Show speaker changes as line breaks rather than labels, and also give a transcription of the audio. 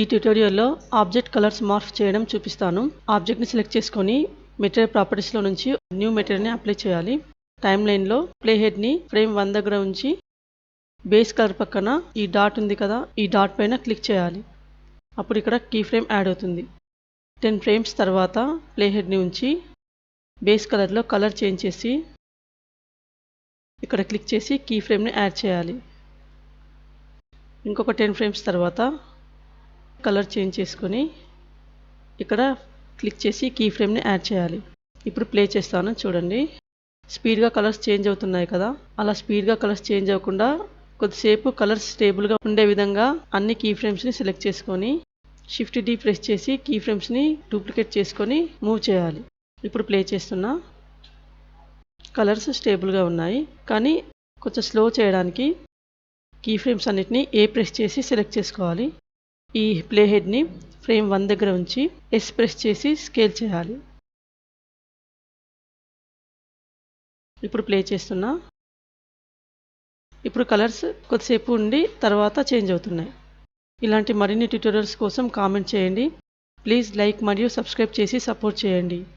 ఈ ట్యుటోరియల్లో object colours morph చేయడం చూపిస్తాను. ఆబ్జెక్ట్ని సెలెక్ట్ చేసుకొని మెటీరియల్ ప్రాపర్టీస్లో నుంచి న్యూ మెటీరియల్ని అప్లై చేయాలి. టైమ్ లైన్లో ప్లే హెడ్ని ఫ్రేమ్ 1 దగ్గర ఉంచి బేస్ కలర్ పక్కన ఈ డాట్ ఉంది కదా, ఈ డాట్ పైన క్లిక్ చేయాలి. అప్పుడు ఇక్కడ కీ ఫ్రేమ్ యాడ్ అవుతుంది. 10 ఫ్రేమ్స్ తర్వాత ప్లే హెడ్ని ఉంచి బేస్ కలర్లో కలర్ చేంజ్ చేసి ఇక్కడ క్లిక్ చేసి కీ ఫ్రేమ్ని యాడ్ చేయాలి. ఇంకొక 10 ఫ్రేమ్స్ తర్వాత కలర్ చేంజ్ చేసుకొని ఇక్కడ క్లిక్ చేసి కీ ఫ్రేమ్ని యాడ్ చేయాలి. ఇప్పుడు ప్లే చేస్తాను చూడండి. స్పీడ్గా కలర్స్ చేంజ్ అవుతున్నాయి కదా, అలా స్పీడ్గా కలర్స్ చేంజ్ అవ్వకుండా కొద్దిసేపు కలర్స్ స్టేబుల్గా ఉండే విధంగా అన్ని కీ ఫ్రేమ్స్ని సెలెక్ట్ చేసుకొని షిఫ్ట్ డి ప్రెస్ చేసి కీ ఫ్రేమ్స్ని డూప్లికేట్ చేసుకొని మూవ్ చేయాలి. ఇప్పుడు ప్లే చేస్తున్నా. కలర్స్ స్టేబుల్గా ఉన్నాయి, కానీ కొంచెం స్లో చేయడానికి కీ ఫ్రేమ్స్ అన్నిటిని ఏ ప్రెస్ చేసి సెలెక్ట్ చేసుకోవాలి. ఈ ప్లే హెడ్ని ఫ్రేమ్ 1 దగ్గర ఉంచి ఎస్ ప్రెస్ చేసి స్కేల్ చేయాలి. ఇప్పుడు ప్లే చేస్తున్నా. ఇప్పుడు కలర్స్ కొద్దిసేపు ఉండి తర్వాత చేంజ్ అవుతున్నాయి. ఇలాంటి మరిన్ని ట్యుటోరియల్స్ కోసం కామెంట్ చేయండి. ప్లీజ్ లైక్ మరియు సబ్స్క్రైబ్ చేసి సపోర్ట్ చేయండి.